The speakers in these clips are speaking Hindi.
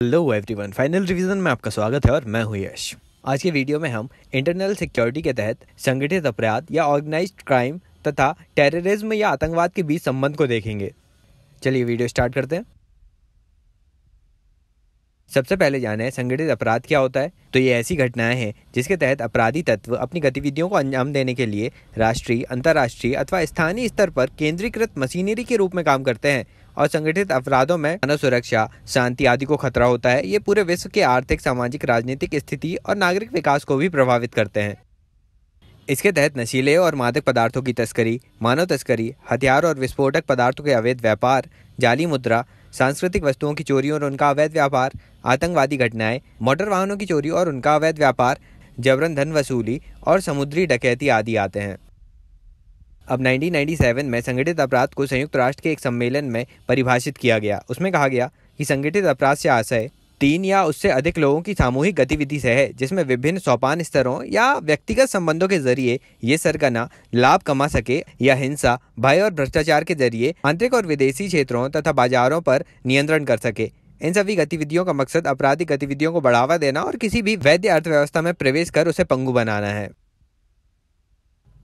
हेलो एवरीवन, फाइनल रिवीजन में आपका स्वागत है और मैं हूं यश। आज के वीडियो में हम इंटरनल सिक्योरिटी के तहत संगठित अपराध या ऑर्गेनाइज्ड क्राइम तथा टेररिज्म या आतंकवाद के बीच संबंध को देखेंगे। चलिए वीडियो स्टार्ट करते हैं। सबसे पहले जाने संगठित अपराध क्या होता है। तो ये ऐसी घटनाएं हैं जिसके तहत अपराधी तत्व अपनी गतिविधियों को अंजाम देने के लिए राष्ट्रीय, अंतर्राष्ट्रीय अथवा स्थानीय स्तर पर केंद्रीकृत मशीनरी के रूप में काम करते हैं। और संगठित अपराधों में मानव सुरक्षा, शांति आदि को खतरा होता है। ये पूरे विश्व के आर्थिक, सामाजिक, राजनीतिक स्थिति और नागरिक विकास को भी प्रभावित करते हैं। इसके तहत नशीले और मादक पदार्थों की तस्करी, मानव तस्करी, हथियार और विस्फोटक पदार्थों के अवैध व्यापार, जाली मुद्रा, सांस्कृतिक वस्तुओं की चोरी और उनका अवैध व्यापार, आतंकवादी घटनाएं, मोटर वाहनों की चोरी और उनका अवैध व्यापार, जबरन धन वसूली और समुद्री डकैती आदि आते हैं। अब 1997 में संगठित अपराध को संयुक्त राष्ट्र के एक सम्मेलन में परिभाषित किया गया। उसमें कहा गया कि संगठित अपराध से आशय 3 या उससे अधिक लोगों की सामूहिक गतिविधि से है, जिसमें विभिन्न सोपान स्तरों या व्यक्तिगत संबंधों के जरिए ये सरगना लाभ कमा सके या हिंसा, भय और भ्रष्टाचार के जरिए आंतरिक और विदेशी क्षेत्रों तथा बाजारों पर नियंत्रण कर सके। इन सभी गतिविधियों का मकसद आपराधिक गतिविधियों को बढ़ावा देना और किसी भी वैध अर्थव्यवस्था में प्रवेश कर उसे पंगु बनाना है।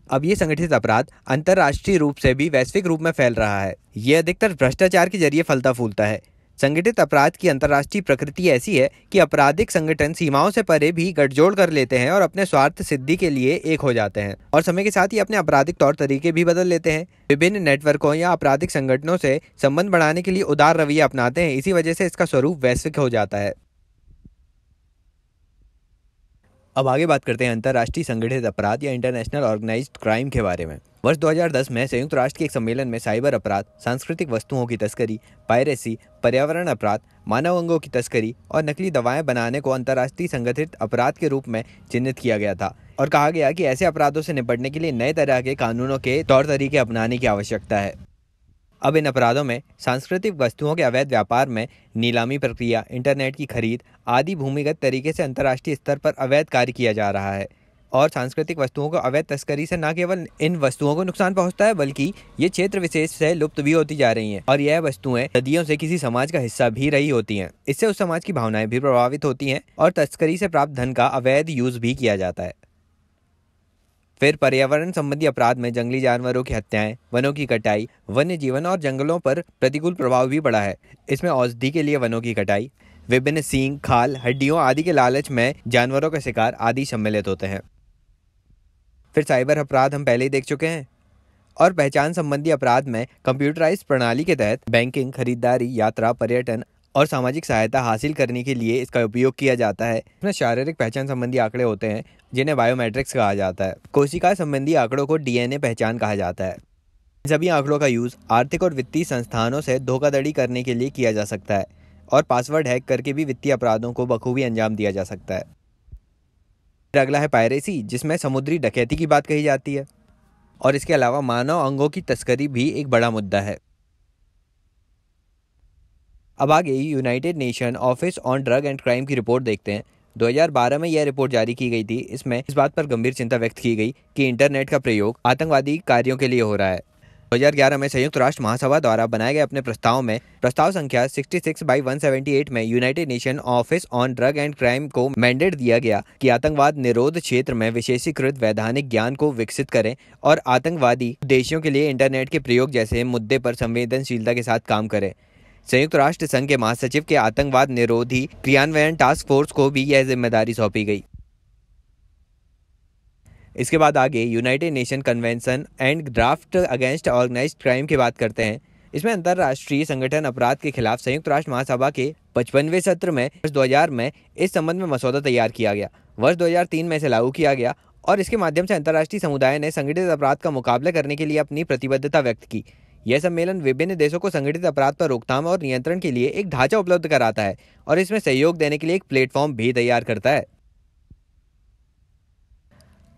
अब ये संगठित अपराध अंतर्राष्ट्रीय रूप से भी वैश्विक रूप में फैल रहा है। ये अधिकतर भ्रष्टाचार के जरिए फलता फूलता है। संगठित अपराध की अंतर्राष्ट्रीय प्रकृति ऐसी है कि आपराधिक संगठन सीमाओं से परे भी गठजोड़ कर लेते हैं और अपने स्वार्थ सिद्धि के लिए एक हो जाते हैं और समय के साथ ही अपने आपराधिक तौर तरीके भी बदल लेते हैं। विभिन्न नेटवर्कों या आपराधिक संगठनों से संबंध बढ़ाने के लिए उदार रवैया अपनाते हैं। इसी वजह से इसका स्वरूप वैश्विक हो जाता है। अब आगे बात करते हैं अंतर्राष्ट्रीय संगठित अपराध या इंटरनेशनल ऑर्गेनाइज्ड क्राइम के बारे में। वर्ष 2010 में संयुक्त राष्ट्र के एक सम्मेलन में साइबर अपराध, सांस्कृतिक वस्तुओं की तस्करी, पायरेसी, पर्यावरण अपराध, मानव अंगों की तस्करी और नकली दवाएं बनाने को अंतर्राष्ट्रीय संगठित अपराध के रूप में चिन्हित किया गया था और कहा गया कि ऐसे अपराधों से निपटने के लिए नए तरह के कानूनों के तौर तरीके अपनाने की आवश्यकता है। अब इन अपराधों में सांस्कृतिक वस्तुओं के अवैध व्यापार में नीलामी प्रक्रिया, इंटरनेट की खरीद आदि भूमिगत तरीके से अंतर्राष्ट्रीय स्तर पर अवैध कार्य किया जा रहा है। और सांस्कृतिक वस्तुओं को अवैध तस्करी से न केवल इन वस्तुओं को नुकसान पहुंचता है, बल्कि ये क्षेत्र विशेष से लुप्त भी होती जा रही हैं और यह वस्तुएं सदियों से किसी समाज का हिस्सा भी रही होती हैं। इससे उस समाज की भावनाएं भी प्रभावित होती हैं और तस्करी से प्राप्त धन का अवैध यूज भी किया जाता है। फिर पर्यावरण संबंधी अपराध में जंगली जानवरों की हत्याएं, वनों की कटाई, वन्य जीवन और जंगलों पर प्रतिकूल प्रभाव भी पड़ा है। इसमें औषधि के लिए वनों की कटाई, विभिन्न सींग, खाल, हड्डियों आदि के लालच में जानवरों का शिकार आदि सम्मिलित होते हैं। फिर साइबर अपराध हम पहले ही देख चुके हैं। और पहचान संबंधी अपराध में कंप्यूटराइज्ड प्रणाली के तहत बैंकिंग, खरीदारी, यात्रा, पर्यटन और सामाजिक सहायता हासिल करने के लिए इसका उपयोग किया जाता है। इसमें शारीरिक पहचान संबंधी आंकड़े होते हैं जिन्हें बायोमेट्रिक्स कहा जाता है। कोशिका संबंधी आंकड़ों को डीएनए पहचान कहा जाता है। सभी आंकड़ों का यूज आर्थिक और वित्तीय संस्थानों से धोखाधड़ी करने के लिए किया जा सकता है और पासवर्ड हैक करके भी वित्तीय अपराधों को बखूबी अंजाम दिया जा सकता है। फिर अगला है पायरेसी, जिसमें समुद्री डकैती की बात कही जाती है और इसके अलावा मानव अंगों की तस्करी भी एक बड़ा मुद्दा है। अब आगे United nation office on drug and crime की रिपोर्ट देखते हैं। 2012 में यह रिपोर्ट जारी की गई थी। इसमें इस बात पर गंभीर चिंता व्यक्त की गई कि इंटरनेट का प्रयोग आतंकवादी कार्यों के लिए हो रहा है। 2011 में संयुक्त राष्ट्र महासभा द्वारा बनाए गए अपने प्रस्ताव में प्रस्ताव संख्या 66/178 में United nation office on drug and crime को मैंडेट दिया गया कि आतंकवाद निरोध क्षेत्र में विशेषीकृत वैधानिक ज्ञान को विकसित करें और आतंकवादी उद्देश्यों के लिए इंटरनेट के प्रयोग जैसे मुद्दे पर संवेदनशीलता के साथ काम करें। संयुक्त राष्ट्र संघ के महासचिव के आतंकवाद निरोधी क्रियान्वयन टास्क फोर्स को भी यह जिम्मेदारी सौंपी गई। इसके बाद आगे United Nation convention and draft against organised crime की बात करते हैं। इसमें अंतर्राष्ट्रीय संगठन अपराध के खिलाफ संयुक्त राष्ट्र महासभा के 55वें सत्र में वर्ष 2000 में इस संबंध में मसौदा तैयार किया गया। वर्ष 2003 में इसे लागू किया गया और इसके माध्यम से अंतर्राष्ट्रीय समुदाय ने संगठित अपराध का मुकाबला करने के लिए अपनी प्रतिबद्धता व्यक्त की। यह सम्मेलन विभिन्न देशों को संगठित अपराध पर रोकथाम और नियंत्रण के लिए एक ढांचा उपलब्ध कराता है और इसमें सहयोग देने के लिए एक प्लेटफॉर्म भी तैयार करता है।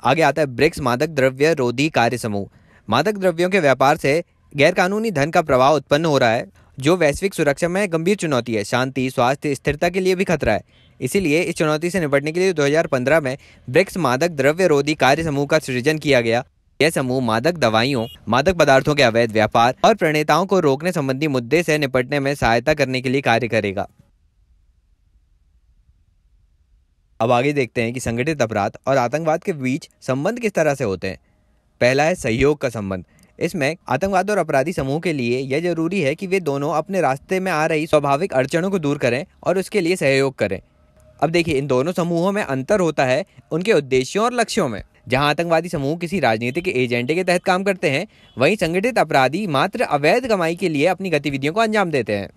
आगे आता है ब्रिक्स मादक द्रव्य रोधी कार्य समूह। मादक द्रव्यों के व्यापार से गैरकानूनी धन का प्रवाह उत्पन्न हो रहा है, जो वैश्विक सुरक्षा में गंभीर चुनौती है। शांति, स्वास्थ्य, स्थिरता के लिए भी खतरा है। इसीलिए इस चुनौती से निपटने के लिए 2015 में ब्रिक्स मादक द्रव्य रोधी कार्य समूह का सृजन किया गया। यह समूह मादक दवाइयों, मादक पदार्थों के अवैध व्यापार और प्रणेताओं को रोकने संबंधी मुद्दे से निपटने में सहायता करने के लिए कार्य करेगा। अब आगे देखते हैं कि संगठित अपराध और आतंकवाद के बीच संबंध किस तरह से होते हैं। पहला है सहयोग का संबंध। इसमें आतंकवाद और अपराधी समूह के लिए यह जरूरी है कि वे दोनों अपने रास्ते में आ रही स्वाभाविक अड़चनों को दूर करें और उसके लिए सहयोग करें। अब देखिए, इन दोनों समूहों में अंतर होता है उनके उद्देश्यों और लक्ष्यों में। जहां आतंकवादी समूह किसी राजनीतिक एजेंडे के तहत काम करते हैं, वहीं संगठित अपराधी मात्र अवैध कमाई के लिए अपनी गतिविधियों को अंजाम देते हैं।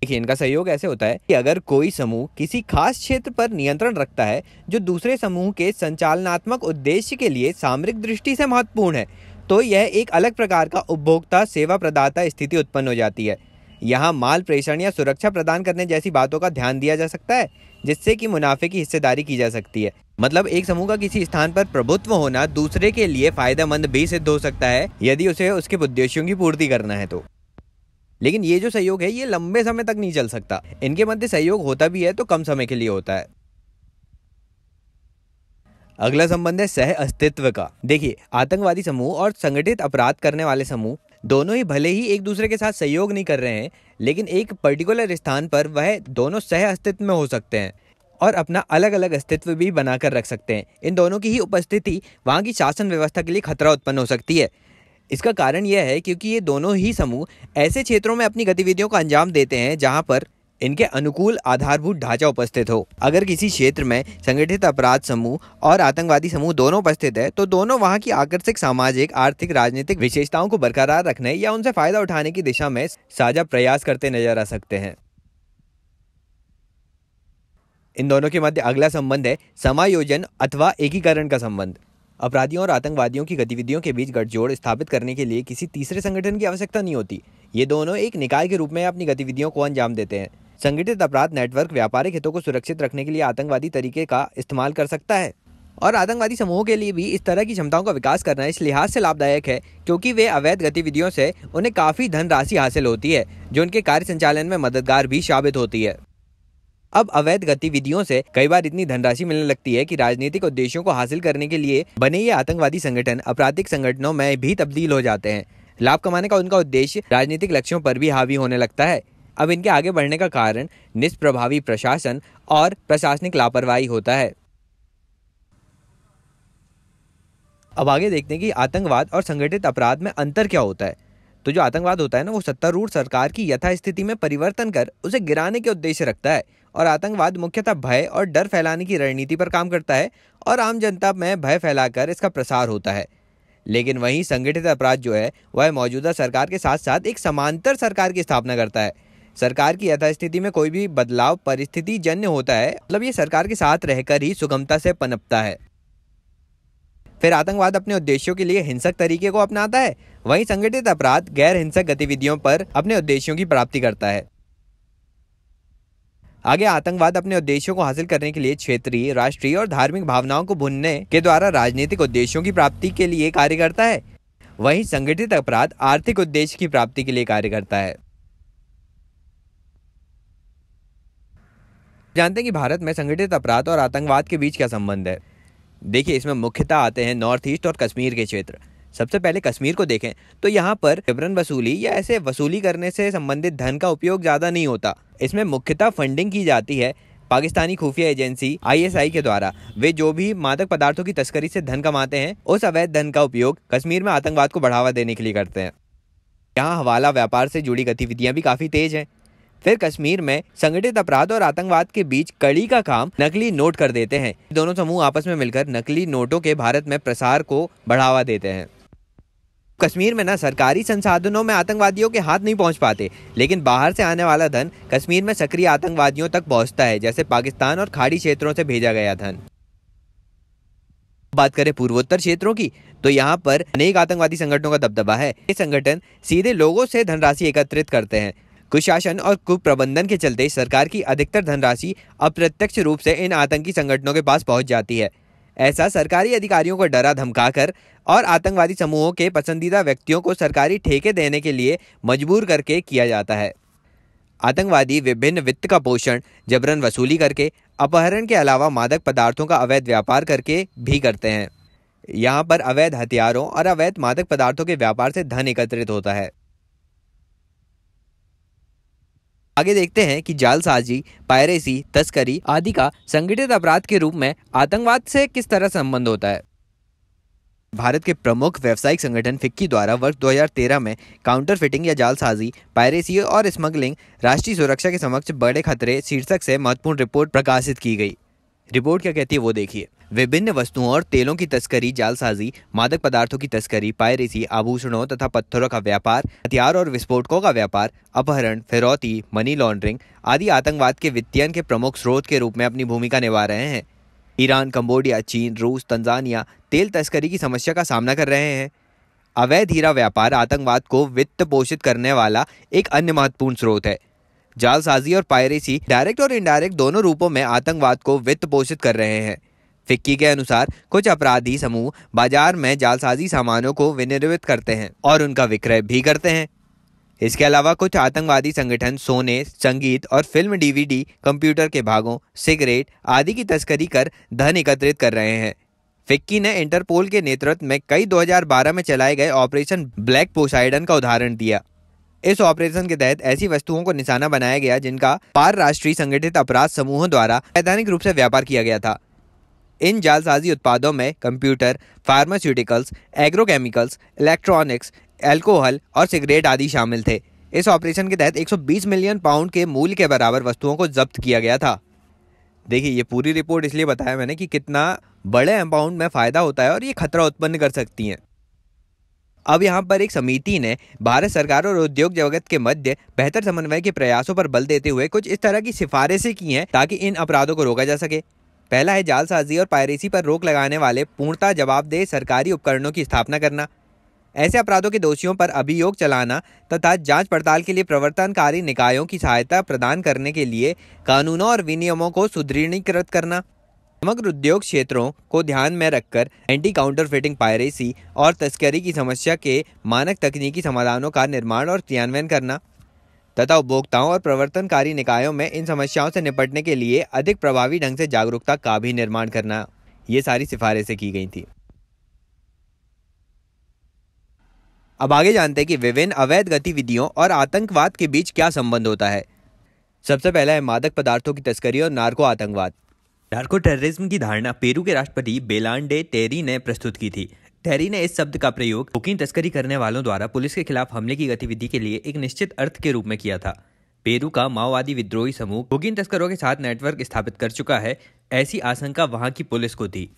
देखिए, इनका सहयोग ऐसे होता है कि अगर कोई समूह किसी खास क्षेत्र पर नियंत्रण रखता है जो दूसरे समूह के संचालनात्मक उद्देश्य के लिए सामरिक दृष्टि से महत्वपूर्ण है, तो यह एक अलग प्रकार का उपभोक्ता सेवा प्रदाता स्थिति उत्पन्न हो जाती है। यहाँ माल प्रेषण या सुरक्षा प्रदान करने जैसी बातों का ध्यान दिया जा सकता है, जिससे कि मुनाफे की हिस्सेदारी की जा सकती है। मतलब एक समूह का किसी स्थान पर प्रभुत्व होना दूसरे के लिए फायदेमंद भी सिद्ध हो सकता है, यदि उसे उसके उद्देश्यों की पूर्ति करना है तो। लेकिन ये जो सहयोग है, ये लंबे समय तक नहीं चल सकता। इनके मध्य सहयोग होता भी है तो कम समय के लिए होता है। अगला संबंध है सह अस्तित्व का। देखिए, आतंकवादी समूह और संगठित अपराध करने वाले समूह दोनों ही भले ही एक दूसरे के साथ सहयोग नहीं कर रहे हैं, लेकिन एक पर्टिकुलर स्थान पर वह दोनों सह अस्तित्व में हो सकते हैं और अपना अलग अलग अस्तित्व भी बनाकर रख सकते हैं। इन दोनों की ही उपस्थिति वहां की शासन व्यवस्था के लिए खतरा उत्पन्न हो सकती है। इसका कारण यह है क्योंकि ये दोनों ही समूह ऐसे क्षेत्रों में अपनी गतिविधियों का अंजाम देते हैं जहां पर इनके अनुकूल आधारभूत ढांचा उपस्थित हो। अगर किसी क्षेत्र में संगठित अपराध समूह और आतंकवादी समूह दोनों उपस्थित है, तो दोनों वहां की आकर्षक सामाजिक, आर्थिक, राजनीतिक विशेषताओं को बरकरार रखने या उनसे फायदा उठाने की दिशा में साझा प्रयास करते नजर आ सकते हैं। इन दोनों के मध्य अगला संबंध है समायोजन अथवा एकीकरण का संबंध। अपराधियों और आतंकवादियों की गतिविधियों के बीच गठजोड़ स्थापित करने के लिए किसी तीसरे संगठन की आवश्यकता नहीं होती। ये दोनों एक निकाय के रूप में अपनी गतिविधियों को अंजाम देते हैं। संगठित अपराध नेटवर्क व्यापारिक हितों को सुरक्षित रखने के लिए आतंकवादी तरीके का इस्तेमाल कर सकता है, और आतंकवादी समूहों के लिए भी इस तरह की क्षमताओं का विकास करना इस लिहाज से लाभदायक है क्योंकि वे अवैध गतिविधियों से उन्हें काफी धनराशि हासिल होती है, जो उनके कार्य संचालन में मददगार भी साबित होती है। अब अवैध गतिविधियों से कई बार इतनी धनराशि मिलने लगती है कि राजनीतिक उद्देश्यों को हासिल करने के लिए बने ये आतंकवादी संगठन आपराधिक संगठनों में भी तब्दील हो जाते हैं। लाभ कमाने का उनका उद्देश्य राजनीतिक लक्ष्यों पर भी हावी होने लगता है। अब इनके आगे बढ़ने का कारण निष्प्रभावी प्रशासन और प्रशासनिक लापरवाही होता है। अब आगे देखते हैं कि आतंकवाद और संगठित अपराध में अंतर क्या होता है। तो जो आतंकवाद होता है ना, वो सत्तारूढ़ सरकार की यथास्थिति में परिवर्तन कर उसे गिराने के उद्देश्य रखता है, और आतंकवाद मुख्यतः भय और डर फैलाने की रणनीति पर काम करता है और आम जनता में भय फैलाकर इसका प्रसार होता है। लेकिन वहीं संगठित अपराध जो है, वह मौजूदा सरकार के साथ साथ एक समांतर सरकार की स्थापना करता है। सरकार की यथास्थिति में कोई भी बदलाव परिस्थिति जन्य होता है, मतलब ये सरकार के साथ रहकर ही सुगमता से पनपता है। फिर आतंकवाद अपने उद्देश्यों के लिए हिंसक तरीके को अपनाता है, वहीं संगठित अपराध गैर हिंसक गतिविधियों पर अपने उद्देश्यों की प्राप्ति करता है। आगे आतंकवाद अपने उद्देश्यों को हासिल करने के लिए क्षेत्रीय, राष्ट्रीय और धार्मिक भावनाओं को भुनने के द्वारा राजनीतिक उद्देश्यों की प्राप्ति के लिए कार्य करता है, वहीं संगठित अपराध आर्थिक उद्देश्य की प्राप्ति के लिए कार्य करता है। जानते हैं कि भारत में संगठित अपराध और आतंकवाद के बीच क्या संबंध है। देखिए, इसमें मुख्यतः आते हैं नॉर्थ ईस्ट और कश्मीर के क्षेत्र। सबसे पहले कश्मीर को देखें तो यहाँ पर जबरन वसूली या ऐसे वसूली करने से संबंधित धन का उपयोग ज्यादा नहीं होता। इसमें मुख्यतः फंडिंग की जाती है पाकिस्तानी खुफिया एजेंसी ISI के द्वारा। वे जो भी मादक पदार्थों की तस्करी से धन कमाते हैं, उस अवैध धन का उपयोग कश्मीर में आतंकवाद को बढ़ावा देने के लिए करते हैं। यहाँ हवाला व्यापार से जुड़ी गतिविधियां भी काफी तेज हैं। फिर कश्मीर में संगठित अपराध और आतंकवाद के बीच कड़ी का काम नकली नोट कर देते हैं। दोनों समूह आपस में मिलकर नकली नोटों के भारत में प्रसार को बढ़ावा देते हैं। कश्मीर में ना सरकारी संसाधनों में आतंकवादियों के हाथ नहीं पहुंच पाते, लेकिन बाहर से आने वाला धन कश्मीर में सक्रिय आतंकवादियों तक पहुंचता है, जैसे पाकिस्तान और खाड़ी क्षेत्रों से भेजा गया धन। बात करें पूर्वोत्तर क्षेत्रों की, तो यहाँ पर अनेक आतंकवादी संगठनों का दबदबा है। ये संगठन सीधे लोगों से धनराशि एकत्रित करते हैं। कुशासन और कुप्रबंधन के चलते सरकार की अधिकतर धनराशि अप्रत्यक्ष रूप से इन आतंकी संगठनों के पास पहुंच जाती है। ऐसा सरकारी अधिकारियों को डरा धमकाकर और आतंकवादी समूहों के पसंदीदा व्यक्तियों को सरकारी ठेके देने के लिए मजबूर करके किया जाता है। आतंकवादी विभिन्न वित्त का पोषण जबरन वसूली करके, अपहरण के अलावा मादक पदार्थों का अवैध व्यापार करके भी करते हैं। यहाँ पर अवैध हथियारों और अवैध मादक पदार्थों के व्यापार से धन एकत्रित होता है। आगे देखते हैं कि जालसाजी, पायरेसी, तस्करी आदि का संगठित अपराध के रूप में आतंकवाद से किस तरह संबंध होता है। भारत के प्रमुख व्यावसायिक संगठन फिक्की द्वारा वर्ष 2013 में काउंटरफिटिंग या जालसाजी, पायरेसी और स्मगलिंग राष्ट्रीय सुरक्षा के समक्ष बड़े खतरे शीर्षक से महत्वपूर्ण रिपोर्ट प्रकाशित की गई। रिपोर्ट क्या कहती है वो देखिए। विभिन्न वस्तुओं और तेलों की तस्करी, जालसाजी, मादक पदार्थों की तस्करी, पायरेसी, आभूषणों तथा पत्थरों का व्यापार, हथियार और विस्फोटकों का व्यापार, अपहरण, फिरौती, मनी लॉन्ड्रिंग आदि आतंकवाद के वित्तीयन के प्रमुख स्रोत के रूप में अपनी भूमिका निभा रहे हैं। ईरान, कंबोडिया, चीन, रूस, तंजानिया तेल तस्करी की समस्या का सामना कर रहे हैं। अवैध हीरा व्यापार आतंकवाद को वित्त पोषित करने वाला एक अन्य महत्वपूर्ण स्रोत है। जालसाजी और पायरेसी डायरेक्ट और इनडायरेक्ट दोनों रूपों में आतंकवाद को वित्त पोषित कर रहे हैं। फिक्की के अनुसार कुछ अपराधी समूह बाजार में जालसाजी सामानों को विनिर्मित करते हैं और उनका विक्रय भी करते हैं। इसके अलावा कुछ आतंकवादी संगठन सोने, संगीत और फिल्म, डीवीडी, कंप्यूटर के भागों, सिगरेट आदि की तस्करी कर धन एकत्रित कर रहे हैं। फिक्की ने इंटरपोल के नेतृत्व में कई 2012 में चलाए गए ऑपरेशन ब्लैक पोसाइडन का उदाहरण दिया। इस ऑपरेशन के तहत ऐसी वस्तुओं को निशाना बनाया गया जिनका पार राष्ट्रीय संगठित अपराध समूहों द्वारा वैधानिक रूप से व्यापार किया गया था। इन जालसाजी उत्पादों में computer, pharmaceuticals, agrochemicals, electronics, alcohol और सिगरेट आदि शामिल थे। इस ऑपरेशन के तहत 120 मिलियन पाउंड के मूल्य के बराबर वस्तुओं को जब्त किया गया था। देखिए, ये पूरी रिपोर्ट इसलिए बताया मैंने कि कितना बड़े अमाउंट में फायदा होता है और ये खतरा उत्पन्न कर सकती हैं। अब यहाँ पर एक समिति ने भारत सरकार और उद्योग जगत के मध्य बेहतर समन्वय के प्रयासों पर बल देते हुए कुछ इस तरह की सिफारिशें की हैं ताकि इन अपराधों को रोका जा सके। पहला है जालसाजी और पायरेसी पर रोक लगाने वाले पूर्णतः जवाबदेह सरकारी उपकरणों की स्थापना करना। ऐसे अपराधों के दोषियों पर अभियोग चलाना तथा जांच पड़ताल के लिए प्रवर्तनकारी निकायों की सहायता प्रदान करने के लिए कानूनों और विनियमों को सुदृढ़ीकृत करना। समग्र उद्योग क्षेत्रों को ध्यान में रखकर एंटी काउंटरफिटिंग, पायरेसी और तस्करी की समस्या के मानक तकनीकी समाधानों का निर्माण और क्रियान्वयन करना तथा उपभोक्ताओं और प्रवर्तनकारी निकायों में इन समस्याओं से निपटने के लिए अधिक प्रभावी ढंग से जागरूकता का भी निर्माण करना। ये सारी सिफारिशें की गई थी। अब आगे जानते हैं कि विभिन्न अवैध गतिविधियों और आतंकवाद के बीच क्या संबंध होता है। सबसे पहला है मादक पदार्थों की तस्करी और नार्को आतंकवाद। नार्को टेररिज्म की धारणा पेरू के राष्ट्रपति बेलांडे टेरी ने प्रस्तुत की थी। टेरी ने इस शब्द का प्रयोग कोकीन तस्करी करने वालों द्वारा पुलिस के खिलाफ हमले की गतिविधि के लिए एक निश्चित अर्थ के रूप में किया था। पेरू का माओवादी विद्रोही समूह कोकीन तस्करों के साथ नेटवर्क स्थापित कर चुका है, ऐसी आशंका वहां की पुलिस को थी।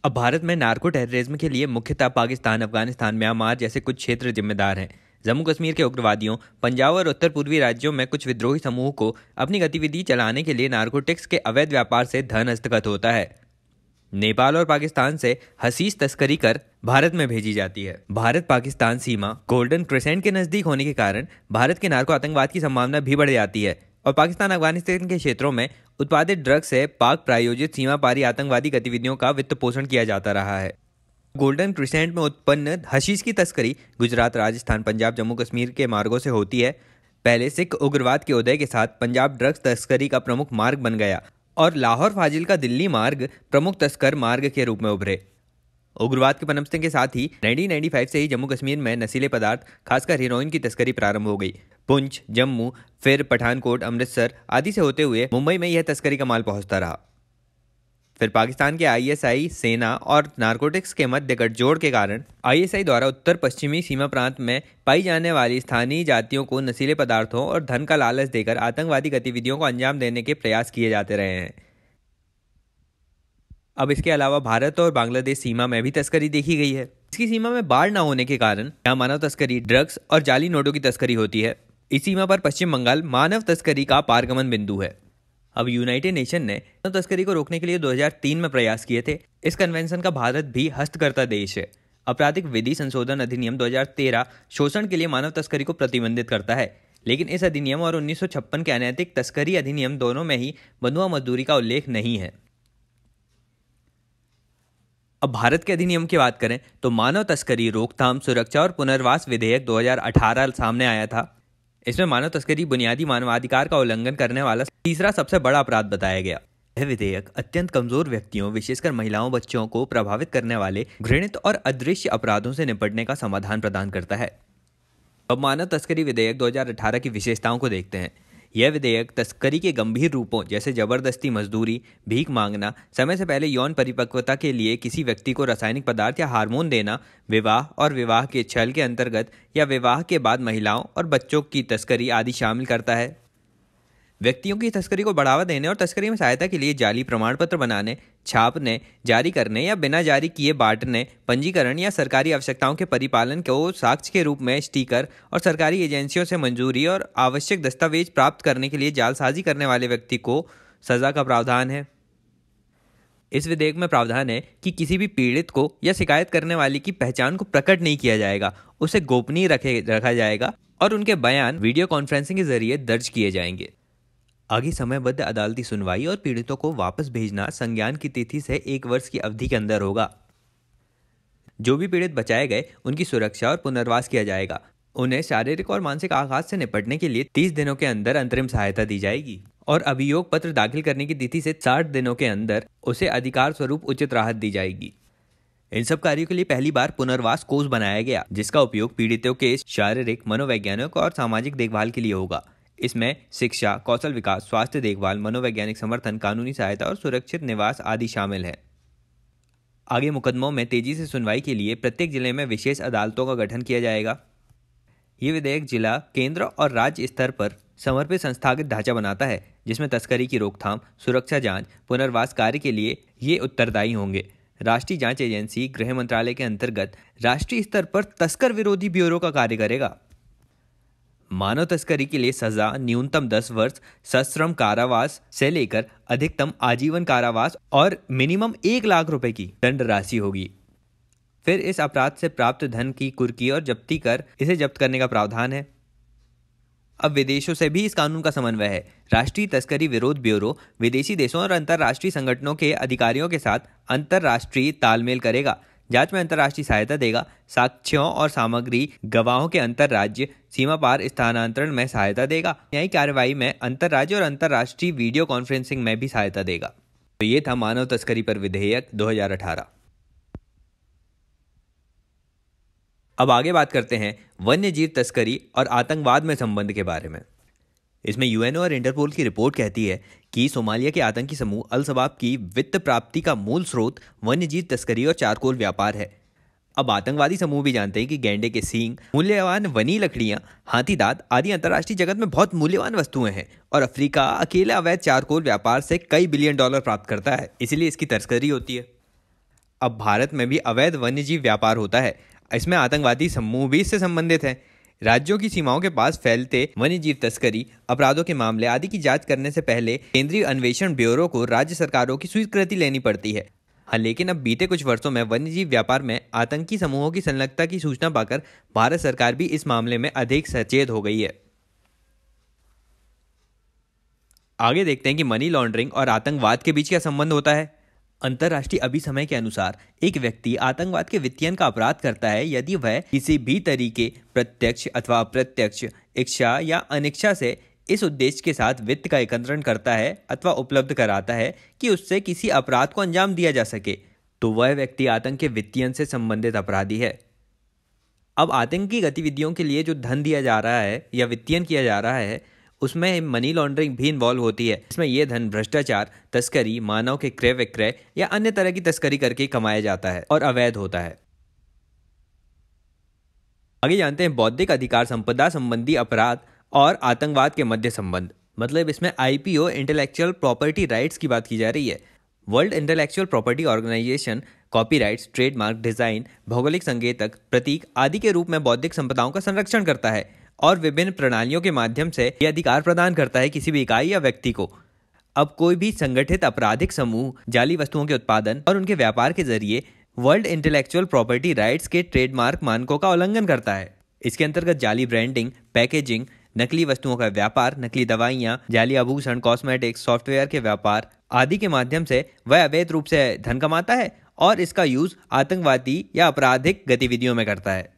अब भारत में नार्को टेररिज्म के लिए मुख्यतः पाकिस्तान, अफगानिस्तान, म्यांमार जैसे कुछ क्षेत्र जिम्मेदार हैं। जम्मू कश्मीर के उग्रवादियों, पंजाब और उत्तर पूर्वी राज्यों में कुछ विद्रोही समूह को अपनी गतिविधि चलाने के लिए नार्कोटिक्स के अवैध व्यापार से धन हस्तगत होता है। नेपाल और पाकिस्तान से हशीश तस्करी कर भारत में भेजी जाती है। भारत पाकिस्तान सीमा गोल्डन क्रिसेंट के नजदीक होने के कारण भारत के नार्को आतंकवाद की संभावना भी बढ़ जाती है और पाकिस्तान, अफगानिस्तान के क्षेत्रों में उत्पादित ड्रग्स से पाक प्रायोजित सीमा पारी आतंकवादी गतिविधियों का वित्त पोषण किया जाता रहा है। गोल्डन क्रिसेंट में उत्पन्न हशीश की तस्करी गुजरात, राजस्थान, पंजाब, जम्मू कश्मीर के मार्गों से होती है। पहले सिख उग्रवाद के उदय के साथ पंजाब ड्रग्स तस्करी का प्रमुख मार्ग बन गया और लाहौर फाजिल्का दिल्ली मार्ग प्रमुख तस्कर मार्ग के रूप में उभरे। उग्रवाद के पनपने के साथ ही 1995 से ही जम्मू कश्मीर में नशीले पदार्थ, खासकर हीरोइन की तस्करी प्रारंभ हो गई। पुंछ, जम्मू, फिर पठानकोट, अमृतसर आदि से होते हुए मुंबई में यह तस्करी का माल पहुंचता रहा। फिर पाकिस्तान के आईएसआई, सेना और नारकोटिक्स के मध्य गठजोड़ के कारण आईएसआई द्वारा उत्तर पश्चिमी सीमा प्रांत में पाई जाने वाली स्थानीय जातियों को नशीले पदार्थों और धन का लालच देकर आतंकवादी गतिविधियों को अंजाम देने के प्रयास किए जाते रहे हैं। अब इसके अलावा भारत और बांग्लादेश सीमा में भी तस्करी देखी गई है। इसकी सीमा में बाढ़ न होने के कारण यहाँ मानव तस्करी, ड्रग्स और जाली नोटों की तस्करी होती है। इस सीमा पर पश्चिम बंगाल मानव तस्करी का पारगमन बिंदु है। अब यूनाइटेड नेशन ने मानव तस्करी को रोकने के लिए 2003 में प्रयास किए थे। इस कन्वेंशन का भारत भी हस्तकर्ता देश है। आपराधिक विधि संशोधन अधिनियम 2013 शोषण के लिए मानव तस्करी को प्रतिबंधित करता है, लेकिन इस अधिनियम और 1956 के अनैतिक तस्करी अधिनियम दोनों में ही बंधुआ मजदूरी का उल्लेख नहीं है। अब भारत के अधिनियम की बात करें तो मानव तस्करी रोकथाम, सुरक्षा और पुनर्वास विधेयक 2018 सामने आया था। इसमें मानव तस्करी बुनियादी मानवाधिकार का उल्लंघन करने वाला तीसरा सबसे बड़ा अपराध बताया गया। यह विधेयक अत्यंत कमजोर व्यक्तियों, विशेषकर महिलाओं, बच्चों को प्रभावित करने वाले घृणित और अदृश्य अपराधों से निपटने का समाधान प्रदान करता है। अब मानव तस्करी विधेयक 2018 की विशेषताओं को देखते हैं। यह विधेयक तस्करी के गंभीर रूपों जैसे जबरदस्ती मजदूरी, भीख मांगना, समय से पहले यौन परिपक्वता के लिए किसी व्यक्ति को रासायनिक पदार्थ या हार्मोन देना, विवाह और विवाह के छल के अंतर्गत या विवाह के बाद महिलाओं और बच्चों की तस्करी आदि शामिल करता है। व्यक्तियों की तस्करी को बढ़ावा देने और तस्करी में सहायता के लिए जाली प्रमाण पत्र बनाने, छापने, जारी करने या बिना जारी किए बांटने, पंजीकरण या सरकारी आवश्यकताओं के परिपालन को साक्ष्य के रूप में स्टिकर और सरकारी एजेंसियों से मंजूरी और आवश्यक दस्तावेज प्राप्त करने के लिए जालसाजी करने वाले व्यक्ति को सजा का प्रावधान है। इस विधेयक में प्रावधान है कि किसी भी पीड़ित को या शिकायत करने वाले की पहचान को प्रकट नहीं किया जाएगा, उसे गोपनीय रखा जाएगा और उनके बयान वीडियो कॉन्फ्रेंसिंग के जरिए दर्ज किए जाएंगे। आगे समयबद्ध अदालती सुनवाई और पीड़ितों को वापस भेजना संज्ञान की तिथि से 1 वर्ष की अवधि के अंदर होगा। जो भी पीड़ित बचाए गए उनकी सुरक्षा और पुनर्वास किया जाएगा। उन्हें शारीरिक और मानसिक आघात से निपटने के लिए 30 दिनों के अंदर अंतरिम सहायता दी जाएगी और अभियोग पत्र दाखिल करने की तिथि से 60 दिनों के अंदर उसे अधिकार स्वरूप उचित राहत दी जाएगी। इन सब कार्यों के लिए पहली बार पुनर्वास कोष बनाया गया, जिसका उपयोग पीड़ितों के शारीरिक, मनोवैज्ञानिक और सामाजिक देखभाल के लिए होगा। इसमें शिक्षा, कौशल विकास, स्वास्थ्य देखभाल, मनोवैज्ञानिक समर्थन, कानूनी सहायता और सुरक्षित निवास आदि शामिल है। आगे मुकदमों में तेजी से सुनवाई के लिए प्रत्येक जिले में विशेष अदालतों का गठन किया जाएगा। ये विधेयक जिला, केंद्र और राज्य स्तर पर समर्पित संस्थागत ढांचा बनाता है, जिसमें तस्करी की रोकथाम, सुरक्षा जांच, पुनर्वास कार्य के लिए ये उत्तरदायी होंगे। राष्ट्रीय जांच एजेंसी गृह मंत्रालय के अंतर्गत राष्ट्रीय स्तर पर तस्कर विरोधी ब्यूरो का कार्य करेगा। मानव तस्करी के लिए सजा न्यूनतम 10 वर्ष सश्रम कारावास से लेकर अधिकतम आजीवन कारावास और मिनिमम 1 लाख रुपए की दंड राशि होगी। फिर इस अपराध से प्राप्त धन की कुर्की और जब्ती कर इसे जब्त करने का प्रावधान है। अब विदेशों से भी इस कानून का समन्वय है। राष्ट्रीय तस्करी विरोध ब्यूरो विदेशी देशों और अंतर्राष्ट्रीय संगठनों के अधिकारियों के साथ अंतर्राष्ट्रीय तालमेल करेगा, जांच में अंतर्राष्ट्रीय सहायता देगा, साक्ष्यों और सामग्री, गवाहों के अंतर्राज्य सीमा पार स्थानांतरण में सहायता देगा, न्यायिक कार्यवाही में अंतर्राज्य और अंतर्राष्ट्रीय वीडियो कॉन्फ्रेंसिंग में भी सहायता देगा। तो ये था मानव तस्करी पर विधेयक 2018। अब आगे बात करते हैं वन्य जीव तस्करी और आतंकवाद में संबंध के बारे में। इसमें यूएनओ और इंटरपोल की रिपोर्ट कहती है कि सोमालिया के आतंकी समूह अल शबाब की वित्त प्राप्ति का मूल स्रोत वन्यजीव तस्करी और चारकोल व्यापार है। अब आतंकवादी समूह भी जानते हैं कि गैंडे के सींग, मूल्यवान वनी लकड़ियां, हाथी दांत आदि अंतर्राष्ट्रीय जगत में बहुत मूल्यवान वस्तुएं हैं और अफ्रीका अकेला अवैध चारकोल व्यापार से कई बिलियन डॉलर प्राप्त करता है, इसलिए इसकी तस्करी होती है। अब भारत में भी अवैध वन्यजीव व्यापार होता है। इसमें आतंकवादी समूह भी इससे संबंधित हैं। राज्यों की सीमाओं के पास फैलते वन्यजीव तस्करी, अपराधों के मामले आदि की जांच करने से पहले केंद्रीय अन्वेषण ब्यूरो को राज्य सरकारों की स्वीकृति लेनी पड़ती है। हाँ, लेकिन अब बीते कुछ वर्षों में वन्यजीव व्यापार में आतंकी समूहों की संलग्नता की सूचना पाकर भारत सरकार भी इस मामले में अधिक सचेत हो गई है। आगे देखते हैं कि मनी लॉन्ड्रिंग और आतंकवाद के बीच क्या संबंध होता है। अंतर्राष्ट्रीय अभिसमय के अनुसार एक व्यक्ति आतंकवाद के वित्तीयन का अपराध करता है यदि वह किसी भी तरीके प्रत्यक्ष अथवा अप्रत्यक्ष, इच्छा या अनिच्छा से इस उद्देश्य के साथ वित्त का एकत्रण करता है अथवा उपलब्ध कराता है कि उससे किसी अपराध को अंजाम दिया जा सके, तो वह व्यक्ति आतंक के वित्तीयन से संबंधित अपराधी है। अब आतंकी गतिविधियों के लिए जो धन दिया जा रहा है या वित्तीयन किया जा रहा है, उसमें मनी लॉन्ड्रिंग भी इन्वॉल्व होती है। इसमें यह धन भ्रष्टाचार, तस्करी, मानव के क्रय विक्रय या अन्य तरह की तस्करी करके कमाया जाता है और अवैध होता है। आगे जानते हैं बौद्धिक अधिकार संपदा संबंधी अपराध और आतंकवाद के मध्य संबंध। मतलब इसमें आईपीओ, इंटेलेक्चुअल प्रॉपर्टी राइट्स की बात की जा रही है। World Intellectual Property Organization copyrights, trademark, design, भौगोलिक संकेतक, प्रतीक आदि के रूप में बौद्धिक संपदाओं का संरक्षण करता है और विभिन्न प्रणालियों के माध्यम से यह अधिकार प्रदान करता है किसी भी इकाई या व्यक्ति को। अब कोई भी संगठित आपराधिक समूह जाली वस्तुओं के उत्पादन और उनके व्यापार के जरिए वर्ल्ड इंटेलेक्चुअल प्रॉपर्टी राइट्स के ट्रेडमार्क मानकों का उल्लंघन करता है। इसके अंतर्गत जाली ब्रांडिंग, पैकेजिंग, नकली वस्तुओं का व्यापार, नकली दवाइयां, जाली आभूषण, कॉस्मेटिक्स, सॉफ्टवेयर के व्यापार आदि के माध्यम से वह अवैध रूप से धन कमाता है और इसका यूज आतंकवादी या आपराधिक गतिविधियों में करता है।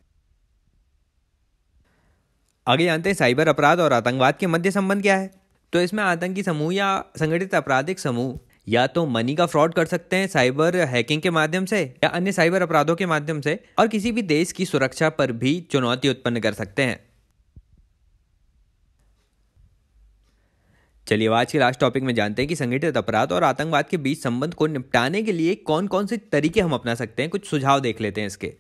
आगे जानते हैं साइबर अपराध और आतंकवाद के मध्य संबंध क्या है। तो इसमें आतंकी समूह या संगठित आपराधिक समूह या तो मनी का फ्रॉड कर सकते हैं साइबर हैकिंग के माध्यम से या अन्य साइबर अपराधों के माध्यम से, और किसी भी देश की सुरक्षा पर भी चुनौती उत्पन्न कर सकते हैं। चलिए आज के लास्ट टॉपिक में जानते हैं कि संगठित अपराध और आतंकवाद के बीच संबंध को निपटाने के लिए कौन कौन से तरीके हम अपना सकते हैं। कुछ सुझाव देख लेते हैं इसके।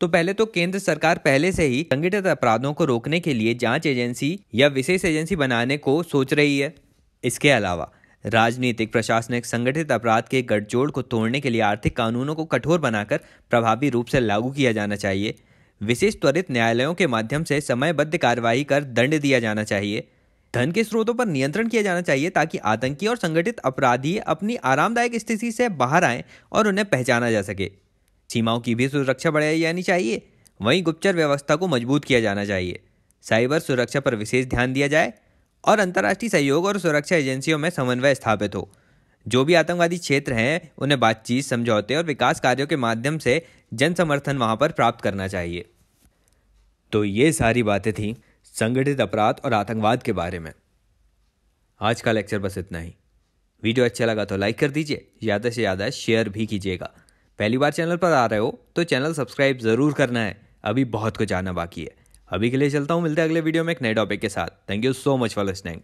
तो पहले तो केंद्र सरकार पहले से ही संगठित अपराधों को रोकने के लिए जांच एजेंसी या विशेष एजेंसी बनाने को सोच रही है। इसके अलावा राजनीतिक, प्रशासनिक, संगठित अपराध के गठजोड़ को तोड़ने के लिए आर्थिक कानूनों को कठोर बनाकर प्रभावी रूप से लागू किया जाना चाहिए। विशेष त्वरित न्यायालयों के माध्यम से समयबद्ध कार्रवाई कर दंड दिया जाना चाहिए। धन के स्रोतों पर नियंत्रण किया जाना चाहिए ताकि आतंकी और संगठित अपराधी अपनी आरामदायक स्थिति से बाहर आएं और उन्हें पहचाना जा सके। सीमाओं की भी सुरक्षा बढ़ाई जानी चाहिए। वहीं गुप्तचर व्यवस्था को मजबूत किया जाना चाहिए। साइबर सुरक्षा पर विशेष ध्यान दिया जाए और अंतर्राष्ट्रीय सहयोग और सुरक्षा एजेंसियों में समन्वय स्थापित हो। जो भी आतंकवादी क्षेत्र हैं उन्हें बातचीत, समझौते और विकास कार्यों के माध्यम से जन समर्थन वहां पर प्राप्त करना चाहिए। तो ये सारी बातें थी संगठित अपराध और आतंकवाद के बारे में। आज का लेक्चर बस इतना ही। वीडियो अच्छा लगा तो लाइक कर दीजिए, ज़्यादा से ज़्यादा शेयर भी कीजिएगा। पहली बार चैनल पर आ रहे हो तो चैनल सब्सक्राइब ज़रूर करना है। अभी बहुत कुछ आना बाकी है। अभी के लिए चलता हूँ, मिलते हैं अगले वीडियो में एक नए टॉपिक के साथ। Thank you so much for listening.